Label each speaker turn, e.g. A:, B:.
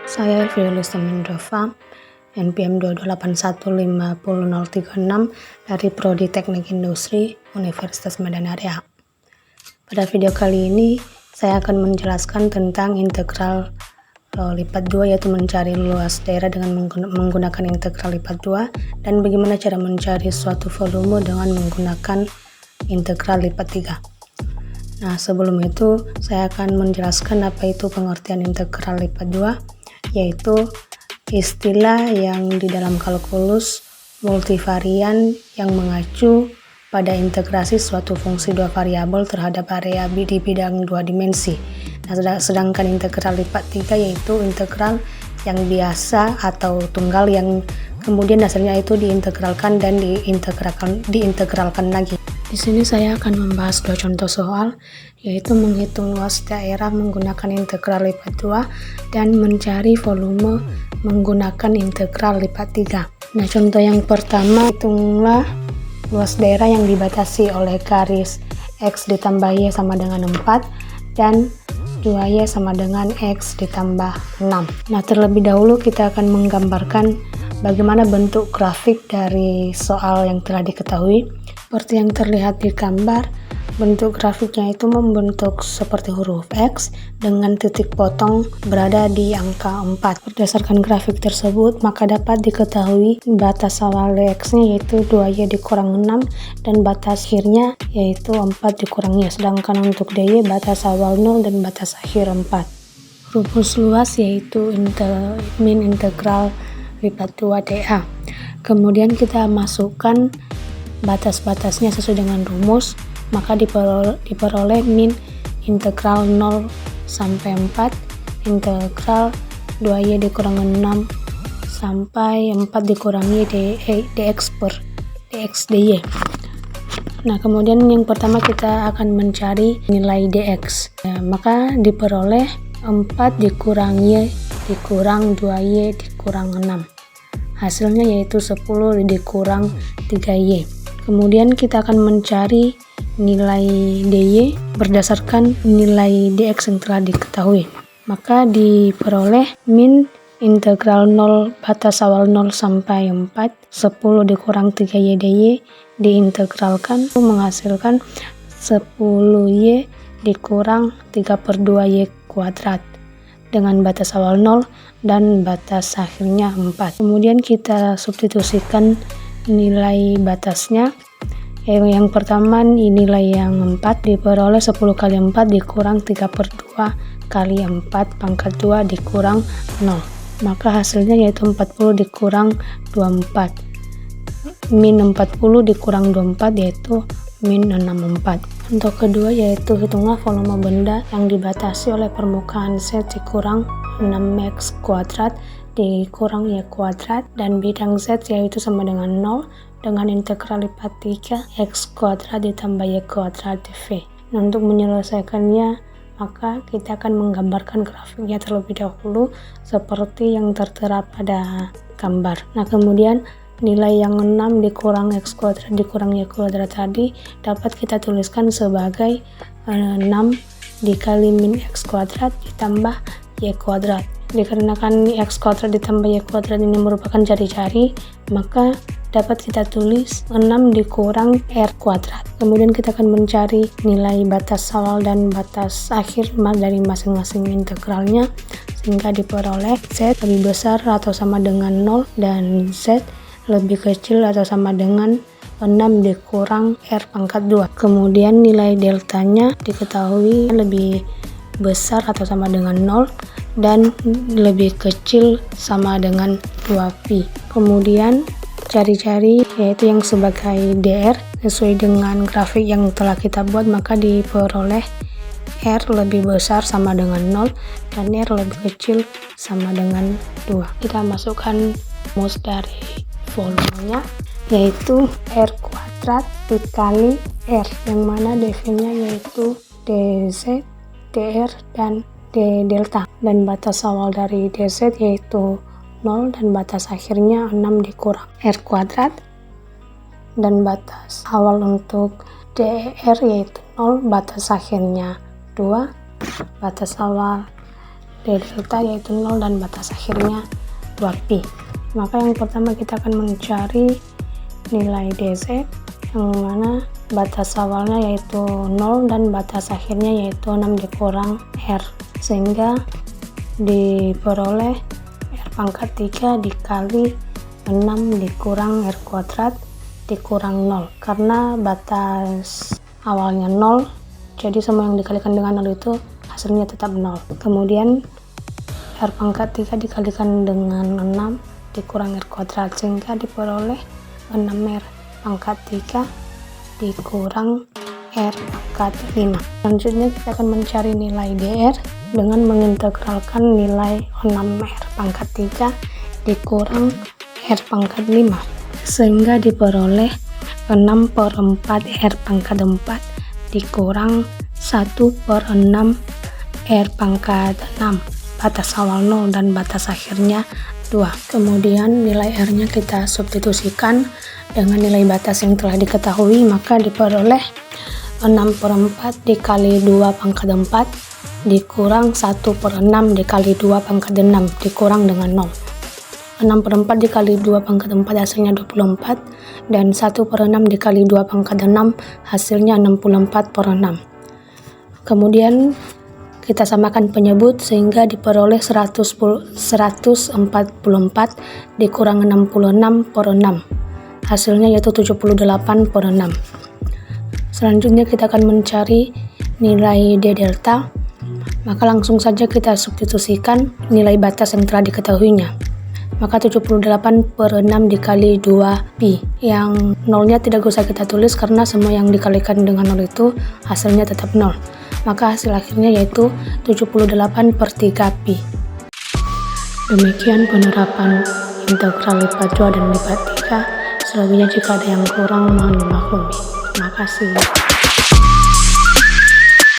A: Saya Fidelis Mendova, NPM 228150036 dari Prodi Teknik Industri Universitas Medan Area. Pada video kali ini, saya akan menjelaskan tentang integral lipat 2, yaitu mencari luas daerah dengan menggunakan integral lipat 2, dan bagaimana cara mencari suatu volume dengan menggunakan integral lipat 3. Nah, sebelum itu saya akan menjelaskan apa itu pengertian integral lipat 2, yaitu istilah yang di dalam kalkulus multivarian yang mengacu pada integrasi suatu fungsi dua variabel terhadap area di bidang dua dimensi. Nah, sedangkan integral lipat 3 yaitu integral yang biasa atau tunggal yang kemudian hasilnya itu diintegralkan dan diintegralkan lagi. Di sini saya akan membahas dua contoh soal, yaitu menghitung luas daerah menggunakan integral lipat 2 dan mencari volume menggunakan integral lipat 3. Nah, contoh yang pertama, hitunglah luas daerah yang dibatasi oleh garis X ditambah Y sama dengan 4 dan 2Y sama dengan X ditambah 6. Nah, terlebih dahulu kita akan menggambarkan bagaimana bentuk grafik dari soal yang telah diketahui. Seperti yang terlihat di gambar, bentuk grafiknya itu membentuk seperti huruf X dengan titik potong berada di angka 4. Berdasarkan grafik tersebut, maka dapat diketahui batas awal X-nya yaitu 2Y dikurang 6 dan batas akhirnya yaitu 4 dikurang Y. Sedangkan untuk DY batas awal 0 dan batas akhir 4. Rumus luas yaitu min integral lipat 2 dA. Kemudian kita masukkan batas-batasnya sesuai dengan rumus, maka diperoleh min integral 0 sampai 4, integral 2Y dikurang 6 sampai 4 dikurang Y dx per dx dy. Nah, kemudian yang pertama kita akan mencari nilai dx. Maka diperoleh 4 dikurang Y dikurang 2Y dikurang 6. Hasilnya yaitu 10 dikurang 3Y. Kemudian kita akan mencari nilai dy berdasarkan nilai dx yang telah diketahui. Maka diperoleh min integral 0 batas awal 0 sampai 4, 10 dikurang 3y dy diintegralkan menghasilkan 10y dikurang 3 per 2y kuadrat dengan batas awal 0 dan batas akhirnya 4. Kemudian kita substitusikan nilai batasnya. Yang pertama nilai yang 4 diperoleh 10 kali 4 dikurang 3 per 2 kali 4 pangkat 2 dikurang 0. Maka hasilnya yaitu 40 dikurang 24. Min 40 dikurang 24 yaitu min 64. Untuk kedua yaitu hitunglah volume benda yang dibatasi oleh permukaan Z dikurang 6x kuadrat dikurang Y kuadrat dan bidang Z yaitu sama dengan 0 dengan integral lipat 3 X kuadrat ditambah Y kuadrat dV. Nah, untuk menyelesaikannya maka kita akan menggambarkan grafiknya terlebih dahulu seperti yang tertera pada gambar. Nah, kemudian nilai yang 6 dikurang X kuadrat dikurang Y kuadrat tadi dapat kita tuliskan sebagai 6 dikali min X kuadrat ditambah Y kuadrat. Dikarenakan X kuadrat ditambah Y kuadrat ini merupakan jari-jari, maka dapat kita tulis 6 dikurang R kuadrat. Kemudian kita akan mencari nilai batas awal dan batas akhir dari masing-masing integralnya, sehingga diperoleh Z lebih besar atau sama dengan 0 dan Z lebih kecil atau sama dengan 6 dikurang R pangkat 2. Kemudian nilai deltanya diketahui lebih besar atau sama dengan 0 dan lebih kecil sama dengan 2pi. Kemudian cari-cari yaitu yang sebagai dr sesuai dengan grafik yang telah kita buat, maka diperoleh R lebih besar sama dengan 0 dan R lebih kecil sama dengan 2. Kita masukkan rumus dari volumenya yaitu R kuadrat dikali R, yang mana dv-nya yaitu dz, dr, dan d delta, dan batas awal dari dz yaitu 0 dan batas akhirnya 6 dikurang R kuadrat, dan batas awal untuk dr yaitu 0, batas akhirnya 2, batas awal D delta yaitu 0 dan batas akhirnya 2pi. Maka yang pertama kita akan mencari nilai dz yang mana batas awalnya yaitu 0 dan batas akhirnya yaitu 6 dikurang r, sehingga diperoleh r pangkat 3 dikali 6 dikurang r kuadrat dikurang 0. Karena batas awalnya 0, jadi semua yang dikalikan dengan 0 itu hasilnya tetap 0. Kemudian r pangkat 3 dikalikan dengan 6 dikurang r kuadrat, sehingga diperoleh 6r pangkat 3 dikurang r pangkat 5. Selanjutnya kita akan mencari nilai dr dengan mengintegralkan nilai 6r pangkat 3 dikurang r pangkat 5, sehingga diperoleh 6/4 r pangkat 4 dikurang 1/6 r pangkat 6, batas awal 0 dan batas akhirnya 2. Kemudian nilai r nya kita substitusikan dengan nilai batas yang telah diketahui, maka diperoleh 6/4 dikali 2 pangkat 4 dikurang 1/6 dikali 2 pangkat 6 dikurang dengan 0. 6/4 dikali 2 pangkat 4 hasilnya 24, dan 1/6 dikali 2 pangkat 6 hasilnya 64/6. Kemudian kita samakan penyebut sehingga diperoleh 144 dikurang 66/6, hasilnya yaitu 78/6. Selanjutnya kita akan mencari nilai d delta, maka langsung saja kita substitusikan nilai batas yang telah diketahuinya. Maka 78/6 dikali 2pi, yang nolnya tidak usah kita tulis karena semua yang dikalikan dengan 0 itu hasilnya tetap 0. Maka hasil akhirnya yaitu 78/3pi. Demikian penerapan integral lipat 2 dan lipat 3. Selebihnya jika ada yang kurang mohon dimaklumi. Terima kasih.